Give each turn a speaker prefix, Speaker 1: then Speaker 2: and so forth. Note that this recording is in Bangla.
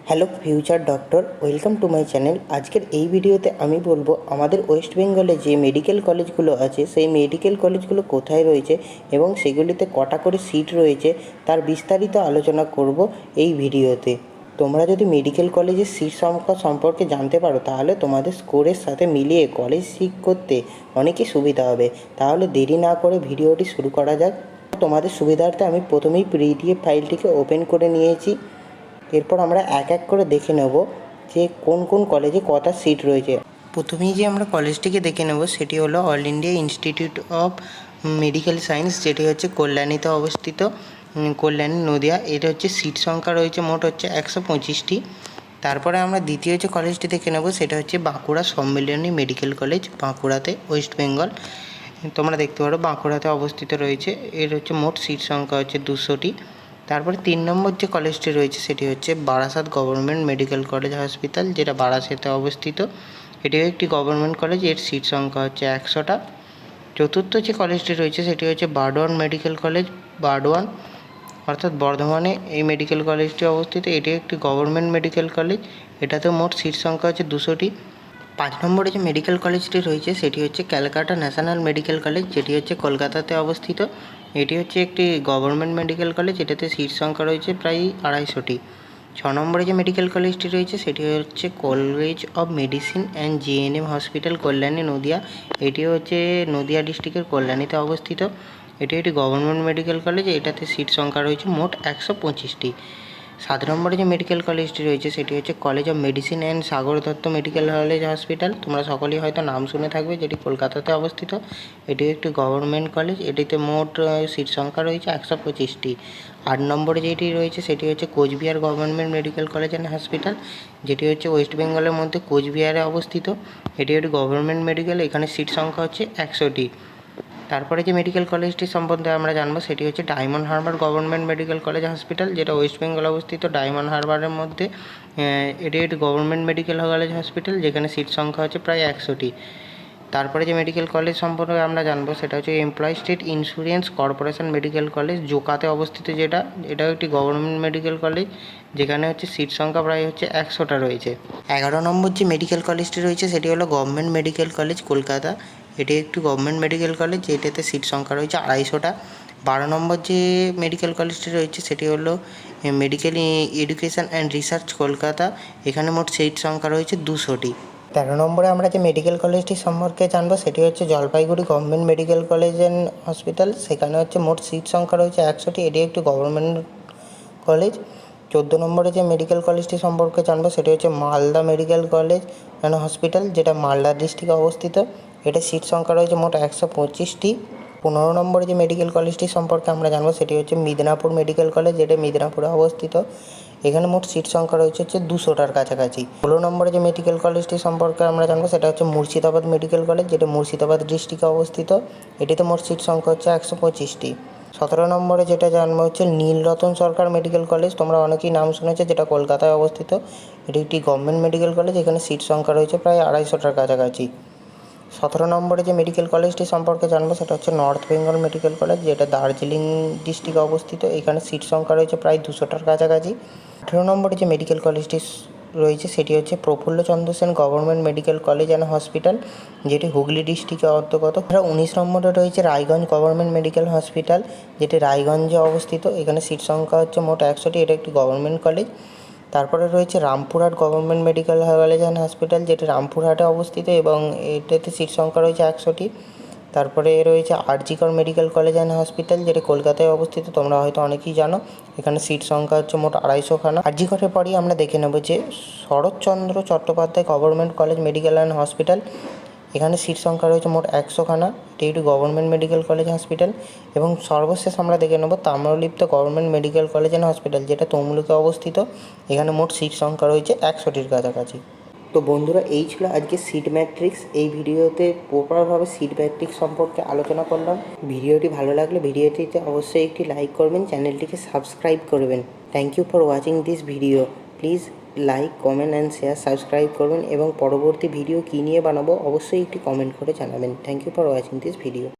Speaker 1: Hello future doctor, welcome to my channel. আজকের এই ভিডিওতে আমি বলবো আমাদের ওয়েস্ট বেঙ্গলে যে মেডিকেল কলেজগুলো আছে সেই মেডিকেল কলেজগুলো কোথায় রয়েছে এবং সেগুলিতে কটা করে সিট রয়েছে তার বিস্তারিত আলোচনা করব এই ভিডিওতে। তোমরা যদি মেডিকেল কলেজের সিট সংখ্যা সম্পর্কে জানতে পারো তাহলে তোমাদের স্কোরের সাথে মিলিয়ে কলেজ সিট করতে অনেকই সুবিধা হবে। তাহলে দেরি না করে ভিডিওটি শুরু করা যাক। তোমাদের সুবিধার্থে আমি প্রথমেই পিডিএফ ফাইলটিকে ওপেন করে নিয়েছি। এরপর আমরা এক এক করে দেখে নেব যে কোন কোন কলেজে কটা সিট রয়েছে। প্রথমেই যে আমরা কলেজটিকে দেখে নেব সেটি হলো all India institute of medical science, যেটি হচ্ছে কল্যাণীতে অবস্থিত, কল্যাণী নদিয়া। এটা হচ্ছে সিট সংখ্যা রয়েছে মোট হচ্ছে 125টি। তারপরে আমরা দ্বিতীয় যে কলেজটি দেখে নেব সেটা হচ্ছে বাঁকুড়া সম্মিলনী মেডিকেল কলেজ, বাঁকুড়াতে, ওয়েস্ট বেঙ্গল। তোমরা দেখতে পারো বাঁকুড়াতে অবস্থিত রয়েছে। এর হচ্ছে মোট সিট সংখ্যা হচ্ছে 200টি। তারপরে 3 নম্বর যে কলেজটি রয়েছে সেটি হচ্ছে Barasat government medical college hospital, যেটা বারাসাতে অবস্থিত। এটিও একটি গভর্নমেন্ট কলেজ, এর সিট সংখ্যা হচ্ছে 100টা। চতুর্থ যে কলেজটি রয়েছে সেটি হচ্ছে বার্ডওয়ান মেডিকেল কলেজ, বার্ডওয়ান অর্থাৎ বর্ধমানে এই মেডিকেল কলেজটি অবস্থিত। এটি একটি গভর্নমেন্ট মেডিকেল কলেজ, এটাতে মোট সিট সংখ্যা হচ্ছে 200টি। 5 নম্বরে যে মেডিকেল কলেজটি রয়েছে সেটি হচ্ছে ক্যালকাটা ন্যাশনাল মেডিকেল কলেজ, যেটি হচ্ছে কলকাতাতে অবস্থিত। এটি হচ্ছে একটি গভর্নমেন্ট মেডিকেল কলেজ, এটাতে সিট সংখ্যা রয়েছে প্রায় 250টি। 6 নম্বরে যে মেডিকেল কলেজটি রয়েছে সেটি হচ্ছে college of medicine and GNM hospital, Kalyani, Nadia. এটি হচ্ছে নদিয়া ডিস্ট্রিক্টের কল্যাণীতে অবস্থিত। এটি একটি গভর্নমেন্ট মেডিকেল কলেজ, এটাতে সিট সংখ্যা রয়েছে মোট 125টি। 7 নম্বরে যে মেডিকেল কলেজটি রয়েছে সেটি হচ্ছে college of medicine and Sagar Dutta medical college hospital. তোমরা সকলেই হয়তো নাম শুনে থাকবে, যেটি কলকাতাতে অবস্থিত। এটি একটি গভর্নমেন্ট কলেজ, এটিতে মোট সিট সংখ্যা রয়েছে 125টি। 8 নম্বরে যেটি রয়েছে সেটি হচ্ছে Cooch Behar government medical college and hospital, যেটি হচ্ছে ওয়েস্ট বেঙ্গলের মধ্যে কোচবিহারে অবস্থিত। এটি একটি গভর্নমেন্ট মেডিকেল, এখানে সিট সংখ্যা হচ্ছে 100টি। তারপরে যে মেডিকেল কলেজটি সম্বন্ধে আমরা জানবো সেটি হচ্ছে diamond Harbour government medical college hospital, যেটা ওয়েস্ট বেঙ্গল অবস্থিত, ডায়মন্ড হারবারের মধ্যে। এটি একটি গভর্নমেন্ট মেডিকেল কলেজ হসপিটাল, যেখানে সিট সংখ্যা হচ্ছে প্রায় 100টি। তারপরে যে মেডিকেল কলেজ সম্পর্কে আমরা জানবো সেটা হচ্ছে employee state insurance corporation medical college, জোকাতে অবস্থিত, এটাও একটি গভর্নমেন্ট মেডিকেল কলেজ, যেখানে হচ্ছে সিট সংখ্যা প্রায় হচ্ছে 100টা রয়েছে। 11 নম্বর যে মেডিকেল কলেজটি রয়েছে সেটি হলো গভর্নমেন্ট মেডিকেল কলেজ, কলকাতা। এটি একটি গভর্নমেন্ট মেডিকেল কলেজ, যেটাতে সিট সংখ্যা রয়েছে 250টা। 12 নম্বর যে মেডিকেল কলেজটি রয়েছে সেটি হলো medical education and research, Kolkata. এখানে মোট সিট সংখ্যা রয়েছে 200টি। 13 নম্বরে আমরা যে মেডিকেল কলেজটি সম্পর্কে জানবো সেটি হচ্ছে Jalpaiguri government medical college and hospital, সেখানে হচ্ছে মোট সিট সংখ্যা রয়েছে 100টি। এটি একটি গভর্নমেন্ট কলেজ। 14 নম্বরে যে মেডিকেল কলেজটি সম্পর্কে জানবো সেটি হচ্ছে Malda medical college and hospital, যেটা মালদা ডিস্ট্রিক্টে অবস্থিত। এটা সিট সংখ্যা রয়েছে মোট 125টি। 15 নম্বরে যে মেডিকেল কলেজটি সম্পর্কে আমরা জানবো সেটি হচ্ছে মিদনাপুর মেডিকেল কলেজ, যেটা মিদনাপুরে অবস্থিত। এখানে মোট সিট সংখ্যা রয়েছে 200টার কাছাকাছি। 16 নম্বরে যে মেডিকেল কলেজটি সম্পর্কে আমরা জানবো সেটা হচ্ছে মুর্শিদাবাদ মেডিকেল কলেজ, যেটা মুর্শিদাবাদ ডিস্ট্রিক্টে অবস্থিত। এটিতে মোট সিট সংখ্যা হচ্ছে 125টি। 17 নম্বরে যেটা জানবো হচ্ছে নীলরতন সরকার মেডিকেল কলেজ, তোমরা অনেকেই নাম শুনেছো, যেটা কলকাতায় অবস্থিত। এটি একটি গভর্নমেন্ট মেডিকেল কলেজ, এখানে সিট সংখ্যা রয়েছে প্রায় 250টার কাছাকাছি। 17 নম্বরে যে মেডিকেল কলেজটি সম্পর্কে জানবো সেটা হচ্ছে নর্থ বেঙ্গল মেডিকেল কলেজ, যেটা দার্জিলিং ডিস্ট্রিক্টে অবস্থিত। এখানে সিট সংখ্যা রয়েছে প্রায় 200টার কাছাকাছি। 18 নম্বরে যে মেডিকেল কলেজটি রয়েছে সেটি হচ্ছে Prafulla Chandra Sen government medical college and hospital, যেটি হুগলি ডিস্ট্রিক্টে অন্তর্গত। 19 নম্বরে রয়েছে রায়গঞ্জ গভর্নমেন্ট মেডিকেল হসপিটাল, যেটি রায়গঞ্জে অবস্থিত। এখানে সিট সংখ্যা হচ্ছে মোট 100টি, এটা একটি গভর্নমেন্ট কলেজ। তারপরে রয়েছে Rampurhat government medical college and hospital, যেটি রামপুরহাটে অবস্থিত এবং এটাতে সিট সংখ্যা রয়েছে 100টি। তারপরে রয়েছে RG Kar medical college and hospital, যেটি কলকাতায় অবস্থিত, তোমরা হয়তো অনেকেই জানো। এখানে সিট সংখ্যা হচ্ছে মোট 250খানা। আরজিকরের পরেই আমরা দেখে নেব যে Sarat Chandra Chattopadhyay government college medical and hospital, এখানে সিট সংখ্যা রয়েছে মোট 100খানা। এটি একটি গভর্নমেন্ট মেডিকেল কলেজ হসপিটাল। এবং সর্বশেষ আমরা দেখে নেব Tamralipta government medical college and hospital, যেটা তমলুকে অবস্থিত। এখানে মোট সিট সংখ্যা রয়েছে 100টির কাছাকাছি। তো বন্ধুরা, এই ছিল আজকে সিট ম্যাট্রিক্স। এই ভিডিওতে প্রপারভাবে সিট ম্যাট্রিক্স সম্পর্কে আলোচনা করলাম। ভিডিওটি ভালো লাগলে ভিডিওটিতে অবশ্যই একটি লাইক করবেন, চ্যানেলটিকে সাবস্ক্রাইব করবেন। Thank you for watching this video. Please like, comment and share, subscribe করবেন এবং পরবর্তী ভিডিও কী নিয়ে বানাবো অবশ্যই একটি কমেন্ট করে জানাবেন। Thank you for watching this video.